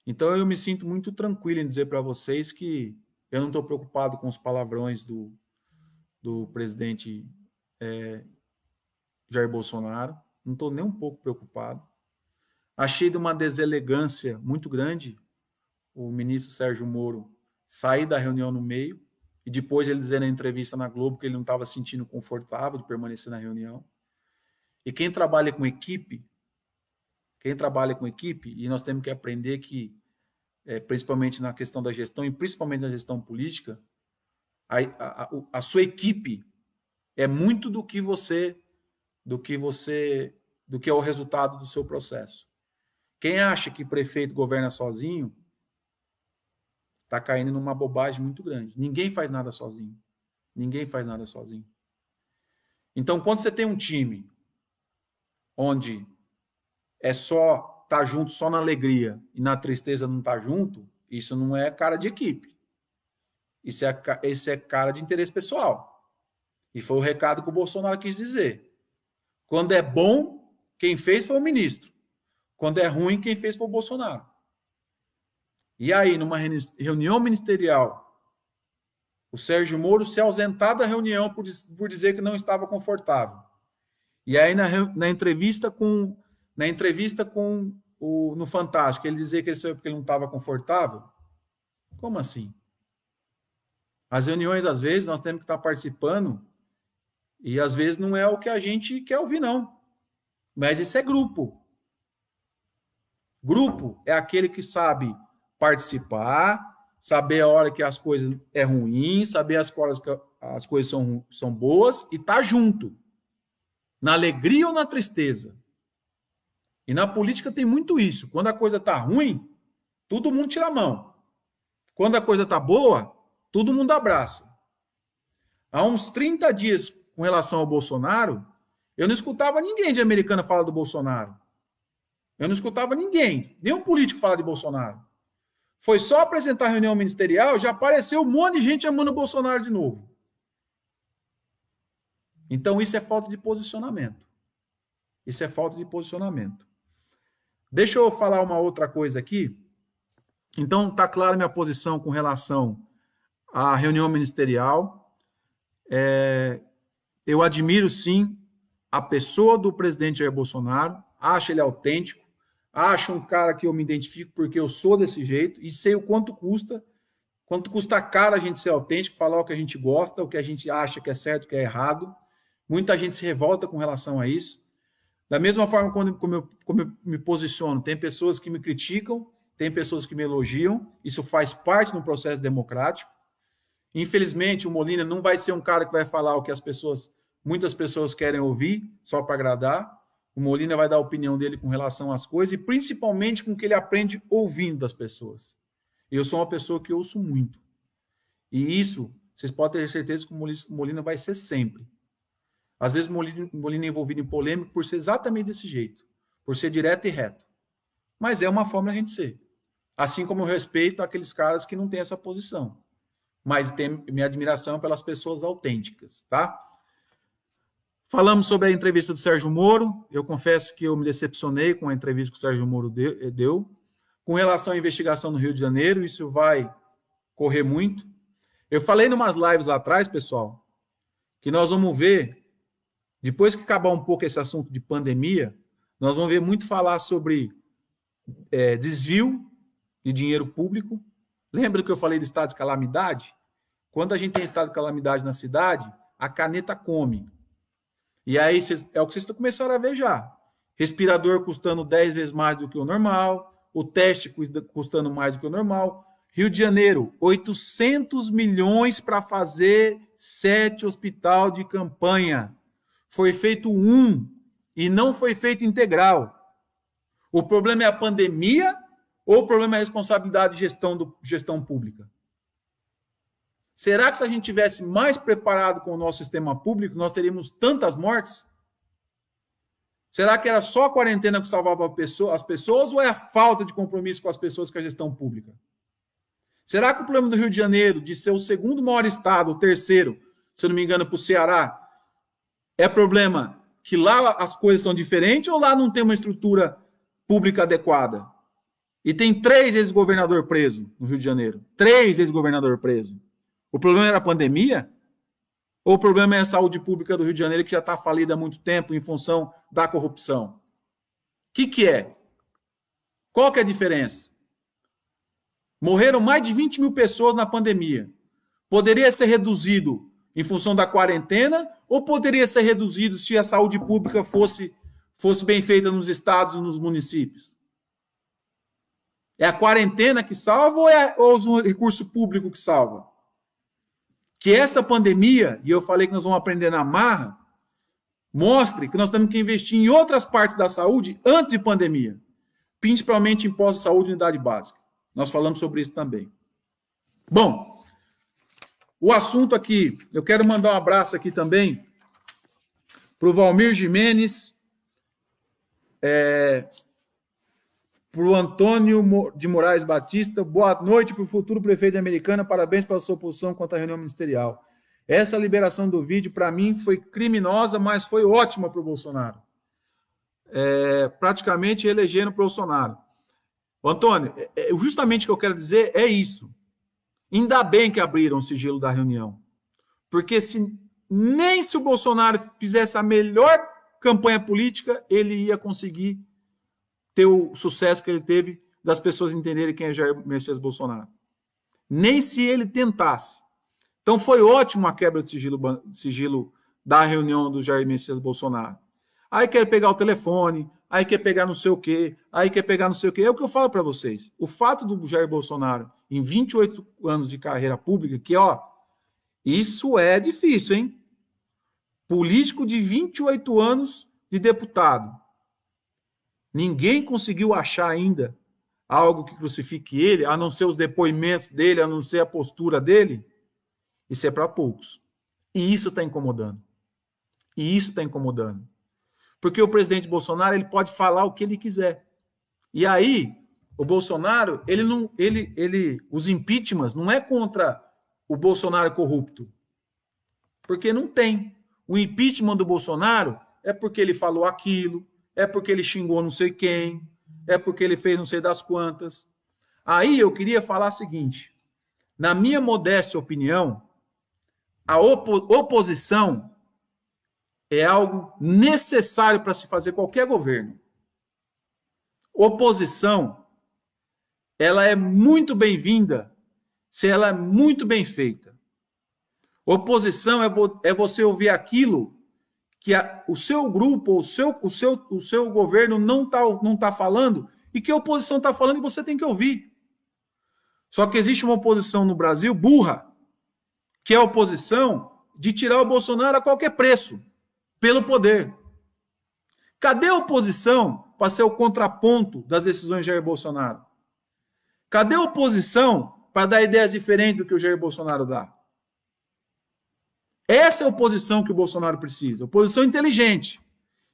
Speaker 1: Então, eu me sinto muito tranquilo em dizer para vocês que eu não estou preocupado com os palavrões do presidente Jair Bolsonaro. Não estou nem um pouco preocupado. Achei de uma deselegância muito grande o ministro Sérgio Moro sair da reunião no meio e depois ele dizer na entrevista na Globo que ele não estava se sentindo confortável de permanecer na reunião. E quem trabalha com equipe, e nós temos que aprender que, principalmente na questão da gestão e principalmente na gestão política, a sua equipe é muito do que é o resultado do seu processo. Quem acha que prefeito governa sozinho está caindo numa bobagem muito grande. Ninguém faz nada sozinho. Então, quando você tem um time onde é só estar junto só na alegria e na tristeza não estar junto, isso não é cara de equipe. Esse é cara de interesse pessoal. E foi o recado que o Bolsonaro quis dizer. Quando é bom, quem fez foi o ministro. Quando é ruim, quem fez foi o Bolsonaro. E aí, numa reunião ministerial, o Sérgio Moro se ausentar da reunião por dizer que não estava confortável. E aí, na entrevista no Fantástico, ele dizer que ele saiu porque ele não estava confortável? Como assim? As reuniões, às vezes, nós temos que estar participando e, às vezes, não é o que a gente quer ouvir, não. Mas isso é grupo. Grupo é aquele que sabe participar, saber a hora que as coisas é ruim, saber as horas que as coisas são boas e tá junto. Na alegria ou na tristeza. E na política tem muito isso. Quando a coisa tá ruim, todo mundo tira a mão. Quando a coisa tá boa, todo mundo abraça. Há uns 30 dias, com relação ao Bolsonaro, eu não escutava ninguém de Americana falar do Bolsonaro. Eu não escutava ninguém, nenhum político falar de Bolsonaro. Foi só apresentar a reunião ministerial, já apareceu um monte de gente amando o Bolsonaro de novo. Então, isso é falta de posicionamento. Deixa eu falar uma outra coisa aqui. Então, está clara a minha posição com relação à reunião ministerial. Eu admiro, sim, a pessoa do presidente Jair Bolsonaro. Acho ele autêntico. Acho um cara que eu me identifico porque eu sou desse jeito e sei o quanto custa caro a gente ser autêntico, falar o que a gente gosta, o que a gente acha que é certo, o que é errado. Muita gente se revolta com relação a isso. Da mesma forma, como eu me posiciono, tem pessoas que me criticam, tem pessoas que me elogiam, isso faz parte do processo democrático. Infelizmente, o Molina não vai ser um cara que vai falar o que muitas pessoas querem ouvir, só para agradar. O Molina vai dar a opinião dele com relação às coisas e principalmente com o que ele aprende ouvindo das pessoas. Eu sou uma pessoa que ouço muito. E isso, vocês podem ter certeza que o Molina vai ser sempre. Às vezes o Molina é envolvido em polêmica por ser exatamente desse jeito, por ser direto e reto. Mas é uma forma de a gente ser. Assim como eu respeito aqueles caras que não têm essa posição. Mas tenho minha admiração pelas pessoas autênticas, tá? Falamos sobre a entrevista do Sérgio Moro. Eu confesso que eu me decepcionei com a entrevista que o Sérgio Moro deu. Com relação à investigação no Rio de Janeiro, isso vai correr muito. Eu falei em umas lives lá atrás, pessoal, que nós vamos ver, depois que acabar um pouco esse assunto de pandemia, nós vamos ver muito falar sobre desvio de dinheiro público. Lembra que eu falei do estado de calamidade? Quando a gente tem estado de calamidade na cidade, a caneta come. E aí é o que vocês começaram a ver já. Respirador custando 10 vezes mais do que o normal, o teste custando mais do que o normal. Rio de Janeiro, 800 milhões para fazer 7 hospital de campanha. Foi feito um e não foi feito integral. O problema é a pandemia ou o problema é a responsabilidade de gestão pública? Será que se a gente tivesse mais preparado com o nosso sistema público, nós teríamos tantas mortes? Será que era só a quarentena que salvava as pessoas ou é a falta de compromisso com as pessoas com a gestão pública? Será que o problema do Rio de Janeiro, de ser o segundo maior estado, o terceiro, se eu não me engano, para o Ceará, é problema que lá as coisas são diferentes ou lá não tem uma estrutura pública adequada? E tem 3 ex-governador preso no Rio de Janeiro. 3 ex-governador preso. O problema era a pandemia? Ou o problema é a saúde pública do Rio de Janeiro, que já está falida há muito tempo em função da corrupção? O que é? Qual que é a diferença? Morreram mais de 20 mil pessoas na pandemia. Poderia ser reduzido em função da quarentena ou poderia ser reduzido se a saúde pública fosse bem feita nos estados e nos municípios? É a quarentena que salva ou o recurso público que salva? Que essa pandemia, e eu falei que nós vamos aprender na marra, mostre que nós temos que investir em outras partes da saúde antes de pandemia. Principalmente imposto de saúde e unidade básica. Nós falamos sobre isso também. Bom, o assunto aqui, eu quero mandar um abraço aqui também para o Valmir Jimenez, para o Antônio de Moraes Batista. Boa noite para o futuro prefeito de Americana. Parabéns pela sua posição quanto à reunião ministerial. Essa liberação do vídeo, para mim, foi criminosa, mas foi ótima para o Bolsonaro. Praticamente elegeram o Bolsonaro. Antônio, justamente o que eu quero dizer é isso. Ainda bem que abriram o sigilo da reunião. Porque nem se o Bolsonaro fizesse a melhor campanha política, ele ia conseguir ter o sucesso que ele teve das pessoas entenderem quem é Jair Messias Bolsonaro. Nem se ele tentasse. Então foi ótimo a quebra de sigilo da reunião do Jair Messias Bolsonaro. Aí quer pegar o telefone, aí quer pegar não sei o quê, aí quer pegar não sei o quê. É o que eu falo para vocês. O fato do Jair Bolsonaro, em 28 anos de carreira pública, que, isso é difícil, hein? Político de 28 anos de deputado. Ninguém conseguiu achar ainda algo que crucifique ele, a não ser os depoimentos dele, a não ser a postura dele. Isso é para poucos. E isso está incomodando. Porque o presidente Bolsonaro, ele pode falar o que ele quiser. E aí, o Bolsonaro, os impeachments não é contra o Bolsonaro corrupto. Porque não tem. O impeachment do Bolsonaro é porque ele falou aquilo, é porque ele xingou não sei quem, é porque ele fez não sei das quantas. Aí eu queria falar o seguinte, na minha modesta opinião, a oposição é algo necessário para se fazer qualquer governo. Oposição, ela é muito bem-vinda se ela é muito bem feita. Oposição é você ouvir aquilo que o seu grupo, o seu governo não tá falando e que a oposição está falando e você tem que ouvir. Só que existe uma oposição no Brasil burra, que é a oposição de tirar o Bolsonaro a qualquer preço, pelo poder. Cadê a oposição para ser o contraponto das decisões de Jair Bolsonaro? Cadê a oposição para dar ideias diferentes do que o Jair Bolsonaro dá? Essa é a oposição que o Bolsonaro precisa, oposição inteligente.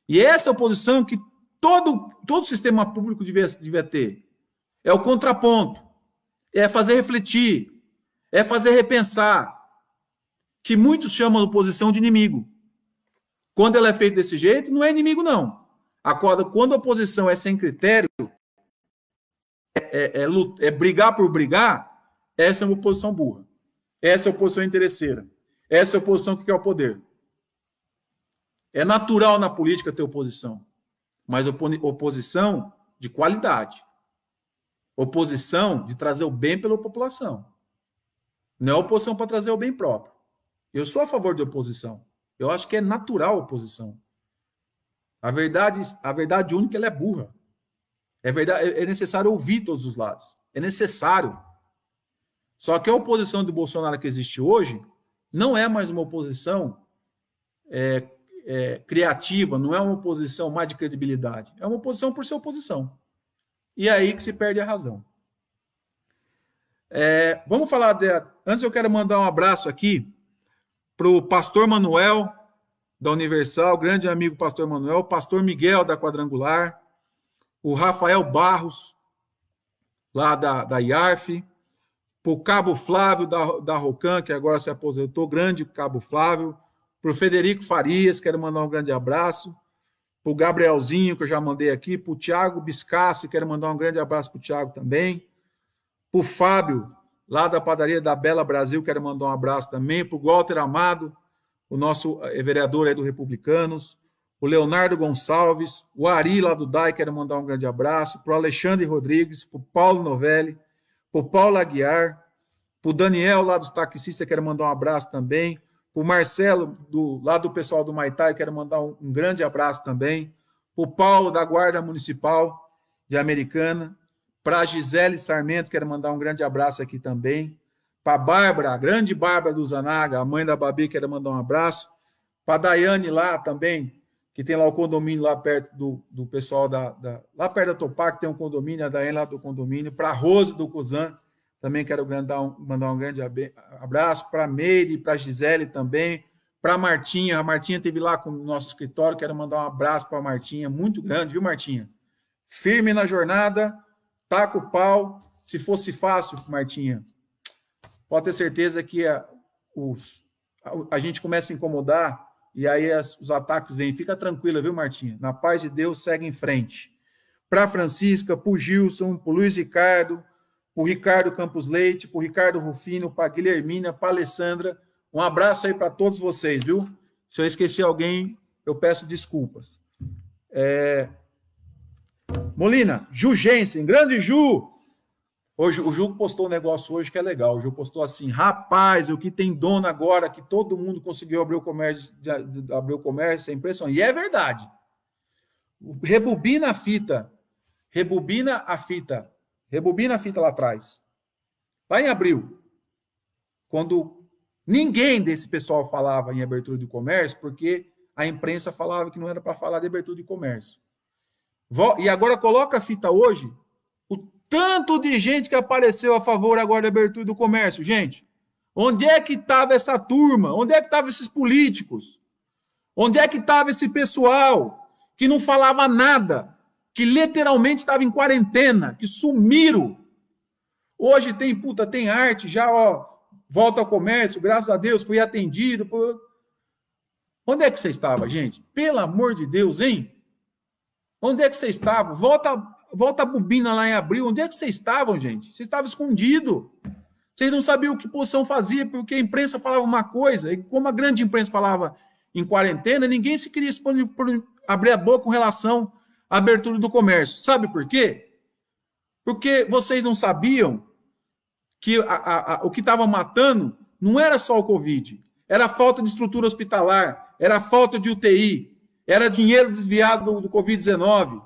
Speaker 1: E essa é a oposição que todo sistema público devia ter. É o contraponto, é fazer refletir, é fazer repensar, que muitos chamam a oposição de inimigo. Quando ela é feita desse jeito, não é inimigo, não. Quando a oposição é sem critério, é brigar por brigar, essa é uma oposição burra. Essa é a oposição interesseira. Essa é a oposição que quer o poder. É natural na política ter oposição, mas oposição de qualidade. Oposição de trazer o bem pela população. Não é oposição para trazer o bem próprio. Eu sou a favor de oposição. Eu acho que é natural a oposição. A verdade única, ela é burra. É necessário ouvir todos os lados. É necessário. Só que a oposição do Bolsonaro que existe hoje não é mais uma oposição criativa, não é uma oposição mais de credibilidade. É uma oposição por ser oposição. E é aí que se perde a razão. Vamos falar Antes eu quero mandar um abraço aqui para o pastor Manuel, da Universal, grande amigo pastor Manuel, o pastor Miguel, da Quadrangular, o Rafael Barros, lá da IARF, para o Cabo Flávio, da Rocan, que agora se aposentou, grande Cabo Flávio, para o Federico Farias, quero mandar um grande abraço, para o Gabrielzinho, que eu já mandei aqui, para o Thiago Biscassi, quero mandar um grande abraço para o Thiago também, para o Fábio, lá da padaria da Bela Brasil, quero mandar um abraço também, para o Walter Amado, o nosso vereador aí do Republicanos, o Leonardo Gonçalves, o Ari lá do DAI, quero mandar um grande abraço, para o Alexandre Rodrigues, para o Paulo Novelli, para o Paulo Aguiar, para o Daniel lá dos taxistas, quero mandar um abraço também, para o Marcelo, lá do pessoal do Maitai, quero mandar um grande abraço também. Para o Paulo, da Guarda Municipal de Americana. Para a Gisele Sarmento, quero mandar um grande abraço aqui também. Para a Bárbara, a grande Bárbara do Zanaga, a mãe da Babi, quero mandar um abraço. Para a Daiane lá também, que tem lá o condomínio lá perto do pessoal lá perto da Topac, tem um condomínio, a Daiane lá do condomínio. Para a Rose do Cozan, também quero mandar um grande abraço. Para a Meire, para a Gisele também. Para a Martinha esteve lá com o nosso escritório, quero mandar um abraço para a Martinha, muito grande, viu, Martinha? Firme na jornada, taca o pau. Se fosse fácil, Martinha, pode ter certeza que a gente começa a incomodar e aí os ataques vêm. Fica tranquila, viu, Martinha? Na paz de Deus, segue em frente. Para a Francisca, para o Gilson, para o Luiz Ricardo, para o Ricardo Campos Leite, para o Ricardo Rufino, para a Guilhermina, para a Alessandra. Um abraço aí para todos vocês, viu? Se eu esqueci alguém, eu peço desculpas. Molina, Ju Jensen, grande Ju! Hoje, o Ju postou um negócio hoje que é legal. O Ju postou assim, rapaz, o que tem dono agora, que todo mundo conseguiu abrir o comércio, é impressionante. E é verdade. Rebobina a fita lá atrás. Lá em abril, quando ninguém desse pessoal falava em abertura de comércio, porque a imprensa falava que não era para falar de abertura de comércio. E agora coloca a fita hoje, o tanto de gente que apareceu a favor agora da abertura do comércio. Gente, onde é que estava essa turma? Onde é que estavam esses políticos? Onde é que estava esse pessoal que não falava nada, que literalmente estava em quarentena, que sumiram? Hoje tem arte, já, volta ao comércio, graças a Deus, fui atendido. Onde é que você estava, gente? Pelo amor de Deus, hein? Onde é que você estava? Volta a bobina lá em abril. Onde é que vocês estavam, gente? Vocês estavam escondidos. Vocês não sabiam o que a oposição fazia, porque a imprensa falava uma coisa, e como a grande imprensa falava em quarentena, ninguém se queria abrir a boca com relação à abertura do comércio. Sabe por quê? Porque vocês não sabiam que o que estava matando não era só o Covid, era a falta de estrutura hospitalar, era a falta de UTI, era dinheiro desviado do Covid-19.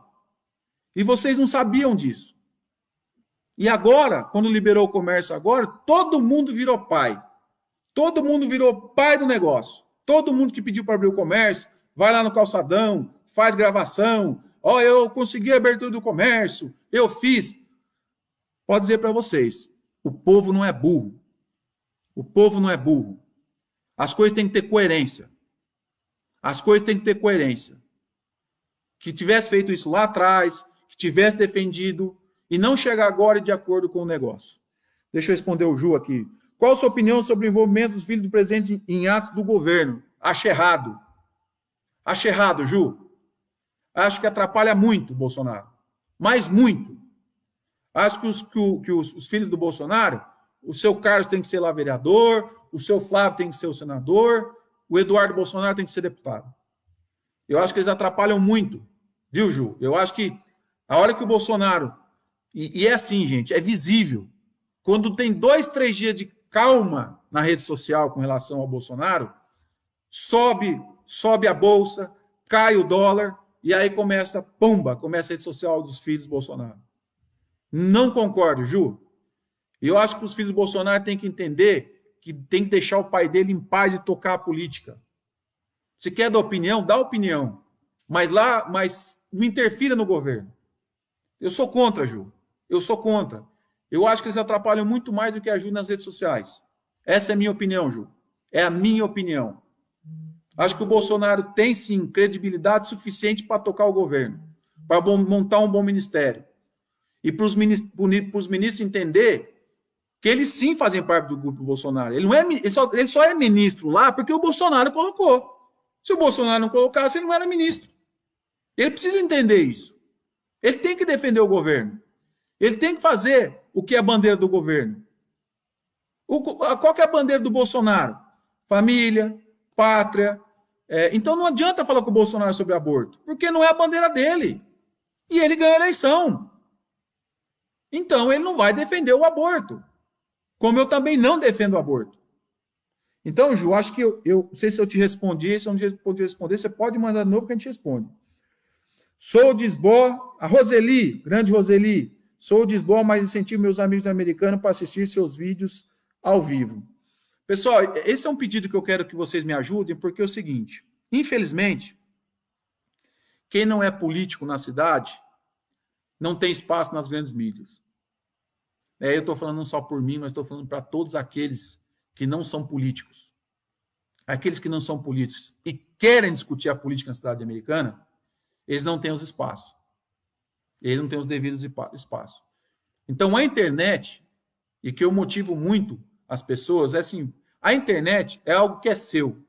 Speaker 1: E vocês não sabiam disso. E agora, quando liberou o comércio agora, todo mundo virou pai. Todo mundo virou pai do negócio. Todo mundo que pediu para abrir o comércio, vai lá no calçadão, faz gravação. Eu consegui a abertura do comércio, eu fiz. Pode dizer para vocês, o povo não é burro. O povo não é burro. As coisas têm que ter coerência. As coisas têm que ter coerência. Que tivesse feito isso lá atrás, que tivesse defendido e não chegar agora de acordo com o negócio. Deixa eu responder o Ju aqui. Qual a sua opinião sobre o envolvimento dos filhos do presidente em atos do governo? Acho errado. Acho errado, Ju. Acho que atrapalha muito o Bolsonaro. Mas muito. Acho que os filhos do Bolsonaro, o seu Carlos tem que ser lá vereador, o seu Flávio tem que ser o senador, o Eduardo Bolsonaro tem que ser deputado. Eu acho que eles atrapalham muito. Viu, Ju? Eu acho que a hora que o Bolsonaro... E é assim, gente, é visível. Quando tem 2, 3 dias de calma na rede social com relação ao Bolsonaro, sobe a bolsa, cai o dólar, e aí começa a rede social dos filhos do Bolsonaro. Não concordo, Ju. Eu acho que os filhos do Bolsonaro têm que entender que tem que deixar o pai dele em paz de tocar a política. Se quer dar opinião, dá opinião. Mas não interfira no governo. Eu sou contra, Ju. Eu sou contra. Eu acho que eles atrapalham muito mais do que ajudam nas redes sociais. Essa é a minha opinião, Ju. É a minha opinião. Acho que o Bolsonaro tem, sim, credibilidade suficiente para tocar o governo, para montar um bom ministério. E para os ministros entender que eles, sim, fazem parte do grupo Bolsonaro. Ele só é ministro lá porque o Bolsonaro colocou. Se o Bolsonaro não colocasse, ele não era ministro. Ele precisa entender isso. Ele tem que defender o governo. Ele tem que fazer o que é a bandeira do governo. Qual que é a bandeira do Bolsonaro? Família, pátria. Então não adianta falar com o Bolsonaro sobre aborto, porque não é a bandeira dele. E ele ganhou a eleição. Então ele não vai defender o aborto. Como eu também não defendo o aborto. Então, Ju, acho que eu não sei se eu te respondi, se eu não pude responder, você pode mandar de novo que a gente responde. Sou de Lisboa, a Roseli, grande Roseli, sou de Lisboa, mas incentivo meus amigos americanos para assistir seus vídeos ao vivo. Pessoal, esse é um pedido que eu quero que vocês me ajudem, porque é o seguinte, infelizmente, quem não é político na cidade não tem espaço nas grandes mídias. Eu estou falando não só por mim, mas estou falando para todos aqueles que não são políticos. Aqueles que não são políticos e querem discutir a política na cidade americana, eles não têm os espaços. Eles não têm os devidos espaços. Então, a internet, e que eu motivo muito as pessoas, é assim, a internet é algo que é seu.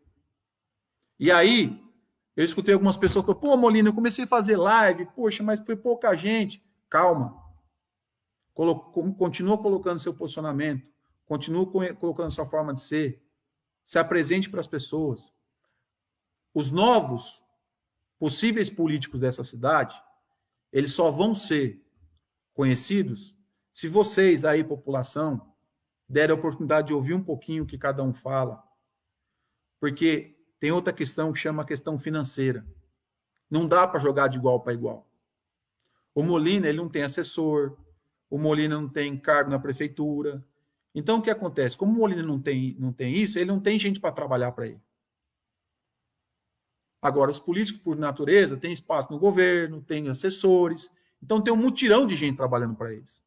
Speaker 1: E aí, eu escutei algumas pessoas que falaram, pô, Molina, eu comecei a fazer live, poxa, mas foi pouca gente. Calma. Continua colocando seu posicionamento, continua colocando sua forma de ser, se apresente para as pessoas. Os novos possíveis políticos dessa cidade, eles só vão ser conhecidos se vocês aí, população, derem a oportunidade de ouvir um pouquinho o que cada um fala. Porque tem outra questão que chama a questão financeira. Não dá para jogar de igual para igual. O Molina, ele não tem assessor, o Molina não tem cargo na prefeitura. Então, o que acontece? Como o Molina não tem isso, ele não tem gente para trabalhar para ele. Agora, os políticos, por natureza, têm espaço no governo, têm assessores, então tem um mutirão de gente trabalhando para eles.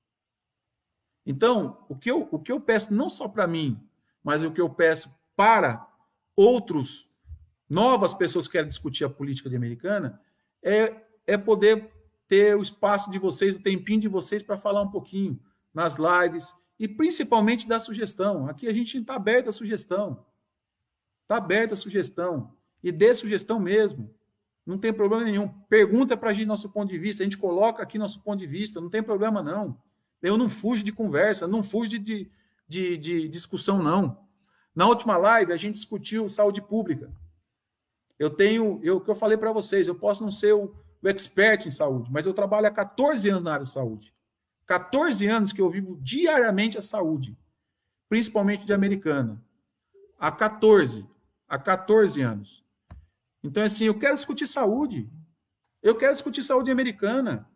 Speaker 1: Então, o que eu peço, não só para mim, mas o que eu peço para novas pessoas que querem discutir a política americana, é poder ter o espaço de vocês, o tempinho de vocês para falar um pouquinho nas lives e principalmente dar sugestão. Aqui a gente está aberto à sugestão. Está aberto à sugestão. E dê sugestão mesmo. Não tem problema nenhum. Pergunta para a gente nosso ponto de vista. A gente coloca aqui nosso ponto de vista. Não tem problema, não. Eu não fujo de conversa, não fujo de discussão, não. Na última live, a gente discutiu saúde pública. O que eu falei para vocês, eu posso não ser o expert em saúde, mas eu trabalho há 14 anos na área de saúde. 14 anos que eu vivo diariamente a saúde, principalmente de Americana. Há 14 anos. Então, assim, eu quero discutir saúde. Eu quero discutir saúde americana.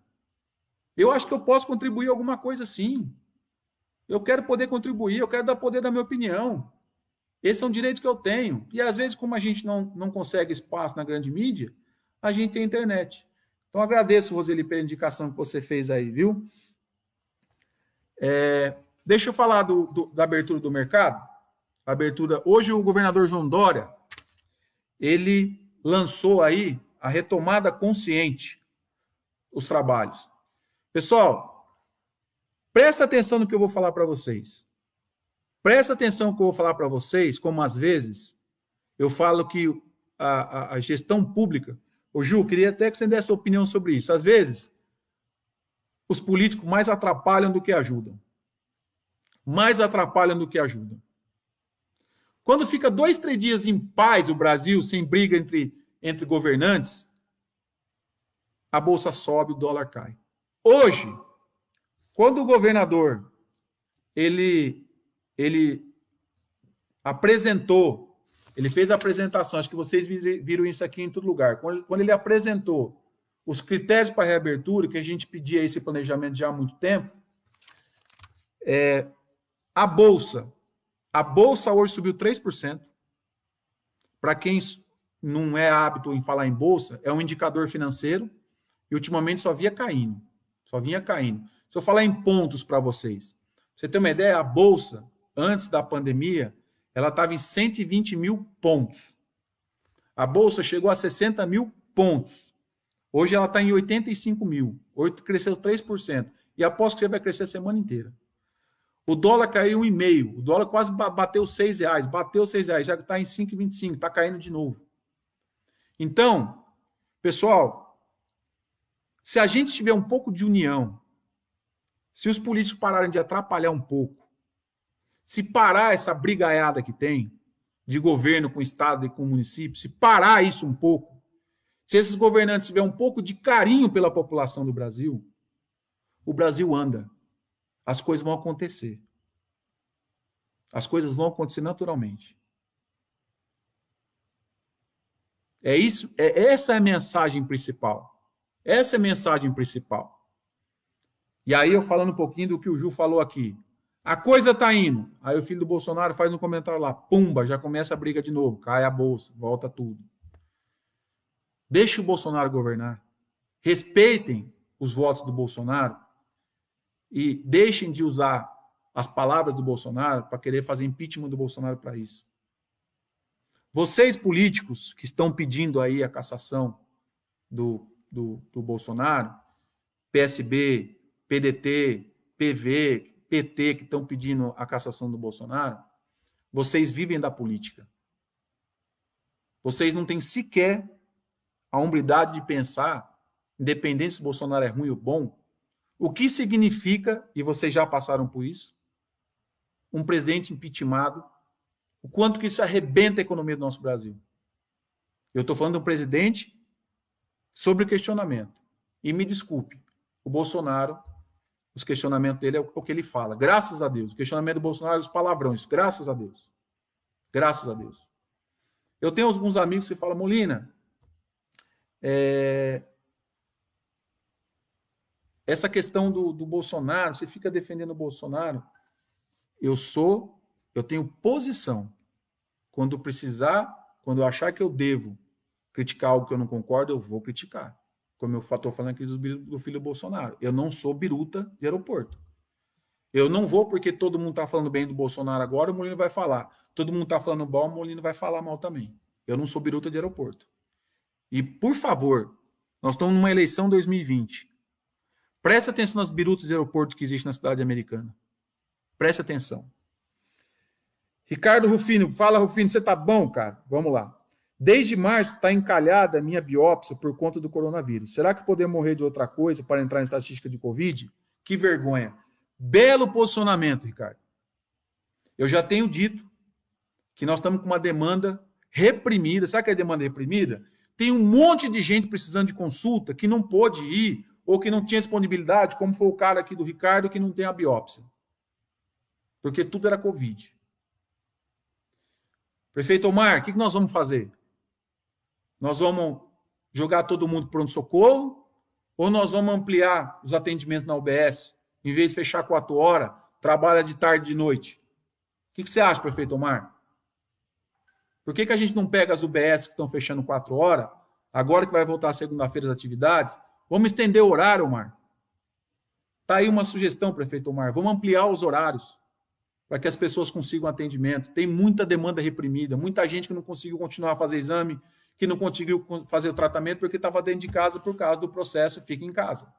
Speaker 1: Eu acho que eu posso contribuir alguma coisa, sim. Eu quero poder contribuir, eu quero poder dar minha opinião. Esse é um direito que eu tenho. E, às vezes, como a gente não consegue espaço na grande mídia, a gente tem internet. Então, agradeço, Roseli, pela indicação que você fez aí, viu? Deixa eu falar da abertura do mercado. Hoje, o governador João Dória, ele lançou aí a retomada consciente, os trabalhos. Pessoal, presta atenção no que eu vou falar para vocês. Presta atenção no que eu vou falar para vocês, como às vezes eu falo que a gestão pública... Ô, Ju, queria até que você desse a opinião sobre isso. Às vezes, os políticos mais atrapalham do que ajudam. Mais atrapalham do que ajudam. Quando fica 2, 3 dias em paz o Brasil, sem briga entre governantes, a bolsa sobe, o dólar cai. Hoje, quando o governador ele apresentou, ele fez a apresentação, acho que vocês viram isso aqui em todo lugar, quando ele apresentou os critérios para a reabertura, que a gente pedia esse planejamento já há muito tempo, a bolsa hoje subiu 3%. Para quem não é hábito em falar em bolsa, é um indicador financeiro e ultimamente só vinha caindo. Se eu falar em pontos para vocês, pra você ter uma ideia, a bolsa, antes da pandemia, ela estava em 120 mil pontos. A bolsa chegou a 60 mil pontos. Hoje ela está em 85 mil. Hoje cresceu 3%. E aposto que você vai crescer a semana inteira. O dólar caiu 1,5. O dólar quase bateu R$6. Bateu R$6. Já está em 5,25. Está caindo de novo. Então, pessoal, Se a gente tiver um pouco de união, se os políticos pararem de atrapalhar um pouco, se parar essa brigaiada que tem de governo com o Estado e com o município, se parar isso um pouco, se esses governantes tiverem um pouco de carinho pela população do Brasil, o Brasil anda. As coisas vão acontecer. As coisas vão acontecer naturalmente. Essa é a mensagem principal. Essa é a mensagem principal. E aí eu falando um pouquinho do que o Ju falou aqui. A coisa tá indo. Aí o filho do Bolsonaro faz um comentário lá. Pumba, já começa a briga de novo. Cai a bolsa, volta tudo. Deixe o Bolsonaro governar. Respeitem os votos do Bolsonaro e deixem de usar as palavras do Bolsonaro para querer fazer impeachment do Bolsonaro para isso. Vocês, políticos, que estão pedindo aí a cassação do Bolsonaro, PSB, PDT, PV, PT, que estão pedindo a cassação do Bolsonaro, vocês vivem da política. Vocês não têm sequer a hombridade de pensar, independente se Bolsonaro é ruim ou bom, o que significa, e vocês já passaram por isso, um presidente impeachmentado, o quanto que isso arrebenta a economia do nosso Brasil. Eu estou falando de um presidente sobre questionamento. E me desculpe, o Bolsonaro, os questionamentos dele é o que ele fala. Graças a Deus. O questionamento do Bolsonaro é os palavrões. Graças a Deus. Graças a Deus. Eu tenho alguns amigos que falam, Molina, essa questão do Bolsonaro, você fica defendendo o Bolsonaro. Eu tenho posição. Quando precisar, quando eu achar que eu devo criticar algo que eu não concordo, eu vou criticar. Como eu estou falando aqui do filho do Bolsonaro. Eu não sou biruta de aeroporto. Eu não vou porque todo mundo está falando bem do Bolsonaro agora, o Molino vai falar. Todo mundo está falando mal, o Molino vai falar mal também. Eu não sou biruta de aeroporto. E, por favor, nós estamos numa eleição 2020. Preste atenção nas birutas de aeroporto que existem na cidade americana. Preste atenção. Ricardo Rufino, fala Rufino, você tá bom, cara? Vamos lá. Desde março está encalhada a minha biópsia por conta do coronavírus. Será que podemos morrer de outra coisa para entrar em estatística de Covid? Que vergonha. Belo posicionamento, Ricardo. Eu já tenho dito que nós estamos com uma demanda reprimida. Sabe o que é demanda reprimida? Tem um monte de gente precisando de consulta que não pôde ir ou que não tinha disponibilidade, como foi o cara aqui do Ricardo, que não tem a biópsia. Porque tudo era Covid. Prefeito Omar, o que nós vamos fazer? Nós vamos jogar todo mundo para pronto-socorro ou nós vamos ampliar os atendimentos na UBS? Em vez de fechar 4 horas, trabalha de tarde e de noite. O que você acha, prefeito Omar? Por que a gente não pega as UBS que estão fechando 4 horas, agora que vai voltar segunda-feira as atividades? Vamos estender o horário, Omar. Está aí uma sugestão, prefeito Omar. Vamos ampliar os horários para que as pessoas consigam atendimento. Tem muita demanda reprimida, muita gente que não conseguiu continuar a fazer exame, que não conseguiu fazer o tratamento porque estava dentro de casa por causa do processo Fica em Casa.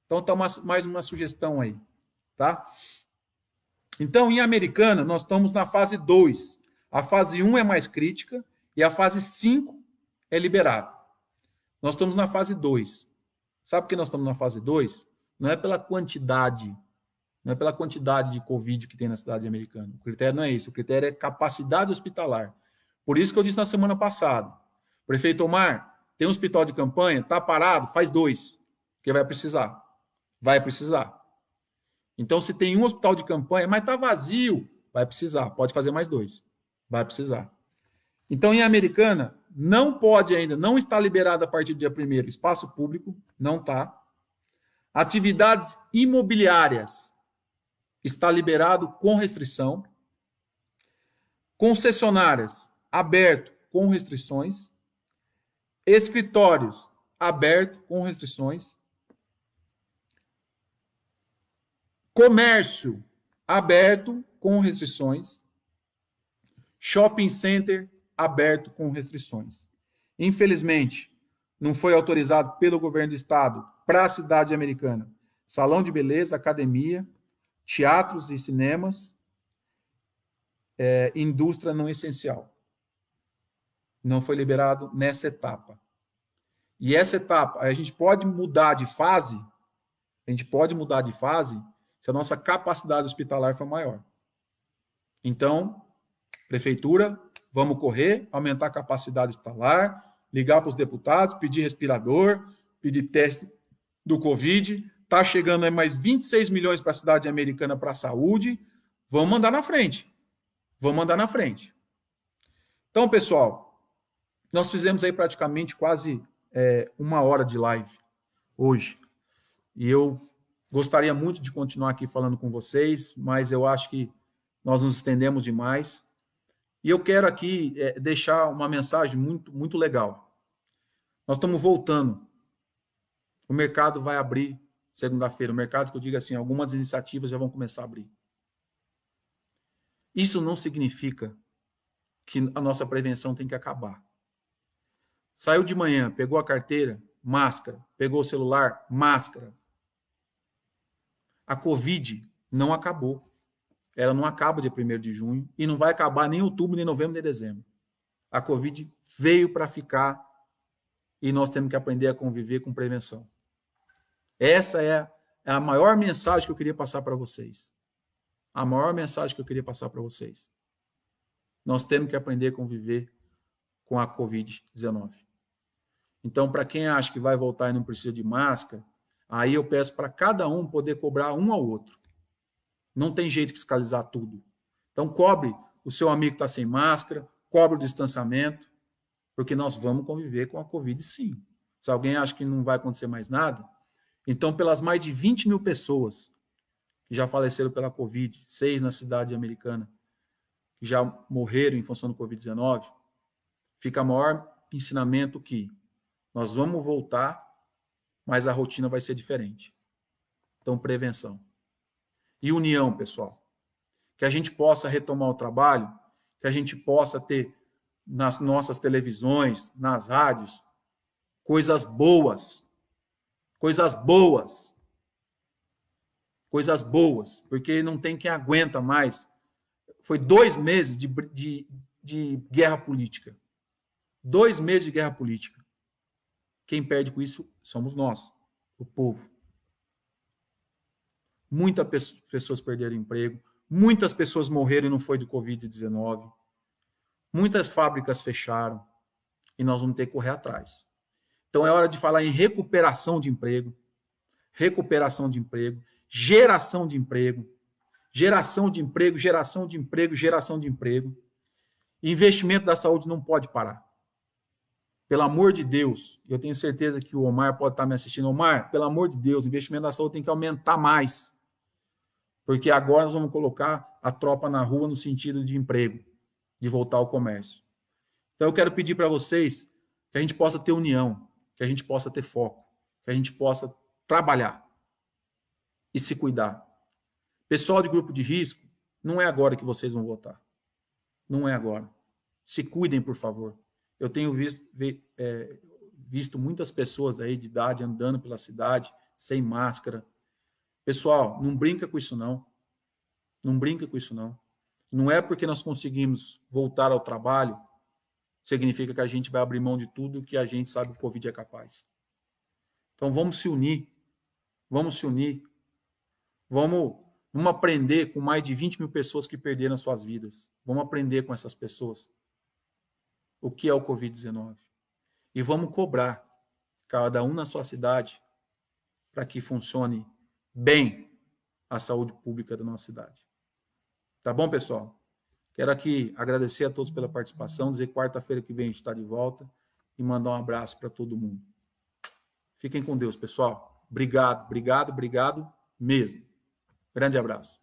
Speaker 1: Então, está mais uma sugestão aí, tá? Então, em Americana, nós estamos na fase 2. A fase 1 é mais crítica e a fase 5 é liberado. Nós estamos na fase 2. Sabe por que nós estamos na fase 2? Não é pela quantidade, não é pela quantidade de Covid que tem na cidade americana. O critério não é isso. O critério é capacidade hospitalar. Por isso que eu disse na semana passada. Prefeito Omar, tem um hospital de campanha, está parado, faz 2, porque vai precisar. Vai precisar. Então, se tem um hospital de campanha, mas está vazio, vai precisar. Pode fazer mais 2. Vai precisar. Então, em Americana, não pode ainda, não está liberado a partir do dia 1º espaço público, não está. Atividades imobiliárias está liberado com restrição. Concessionárias, aberto com restrições. Escritórios, aberto com restrições. Comércio, aberto com restrições. Shopping center, aberto com restrições. Infelizmente, não foi autorizado pelo governo do estado para a cidade americana salão de beleza, academia, teatros e cinemas, indústria não essencial. Não foi liberado nessa etapa. E essa etapa, a gente pode mudar de fase, se a nossa capacidade hospitalar for maior. Então, prefeitura, vamos correr, aumentar a capacidade hospitalar, ligar para os deputados, pedir respirador, pedir teste do Covid. Está chegando aí mais 26 milhões para a cidade americana para a saúde. Vamos mandar na frente. Então, pessoal, nós fizemos aí praticamente quase 1 hora de live hoje. E eu gostaria muito de continuar aqui falando com vocês, mas eu acho que nós nos estendemos demais. E eu quero aqui deixar uma mensagem muito, muito legal. Nós estamos voltando. O mercado vai abrir segunda-feira. O mercado, que eu digo assim, algumas iniciativas já vão começar a abrir. Isso não significa que a nossa prevenção tem que acabar. Saiu de manhã, pegou a carteira, máscara. Pegou o celular, máscara. A Covid não acabou. Ela não acaba dia 1º de junho e não vai acabar nem em outubro, nem novembro, nem dezembro. A Covid veio para ficar e nós temos que aprender a conviver com prevenção. Essa é a maior mensagem que eu queria passar para vocês. A maior mensagem que eu queria passar para vocês. Nós temos que aprender a conviver com a Covid-19. Então, para quem acha que vai voltar e não precisa de máscara, aí eu peço para cada um poder cobrar um ao outro. Não tem jeito de fiscalizar tudo. Então, cobre o seu amigo que está sem máscara, cobre o distanciamento, porque nós vamos conviver com a Covid, sim. Se alguém acha que não vai acontecer mais nada, então, pelas mais de 20 mil pessoas que já faleceram pela Covid, 6 na cidade americana, que já morreram em função do Covid-19, fica maior ensinamento que nós vamos voltar, mas a rotina vai ser diferente. Então, prevenção. E união, pessoal. Que a gente possa retomar o trabalho, que a gente possa ter nas nossas televisões, nas rádios, coisas boas. Coisas boas. Coisas boas. Porque não tem quem aguenta mais. Foi 2 meses de guerra política. 2 meses de guerra política. Quem perde com isso somos nós, o povo. Muitas pessoas perderam emprego, muitas pessoas morreram e não foi de Covid-19, muitas fábricas fecharam e nós vamos ter que correr atrás. Então é hora de falar em recuperação de emprego, geração de emprego. Investimento da saúde não pode parar. Pelo amor de Deus, eu tenho certeza que o Omar pode estar me assistindo. Omar, pelo amor de Deus, o investimento da saúde tem que aumentar mais. Porque agora nós vamos colocar a tropa na rua no sentido de emprego, de voltar ao comércio. Então eu quero pedir para vocês que a gente possa ter união, que a gente possa ter foco, que a gente possa trabalhar e se cuidar. Pessoal de grupo de risco, não é agora que vocês vão votar. Não é agora. Se cuidem, por favor. Eu tenho visto muitas pessoas aí de idade andando pela cidade sem máscara. Pessoal, não brinca com isso, não. Não brinca com isso, não. Não é porque nós conseguimos voltar ao trabalho, significa que a gente vai abrir mão de tudo que a gente sabe que o Covid é capaz. Então, vamos se unir. Vamos aprender com mais de 20 mil pessoas que perderam suas vidas. Vamos aprender com essas pessoas o que é o Covid-19. E vamos cobrar, cada um na sua cidade, para que funcione bem a saúde pública da nossa cidade. Tá bom, pessoal? Quero aqui agradecer a todos pela participação, dizer que quarta-feira que vem a gente está de volta e mandar um abraço para todo mundo. Fiquem com Deus, pessoal. Obrigado mesmo. Grande abraço.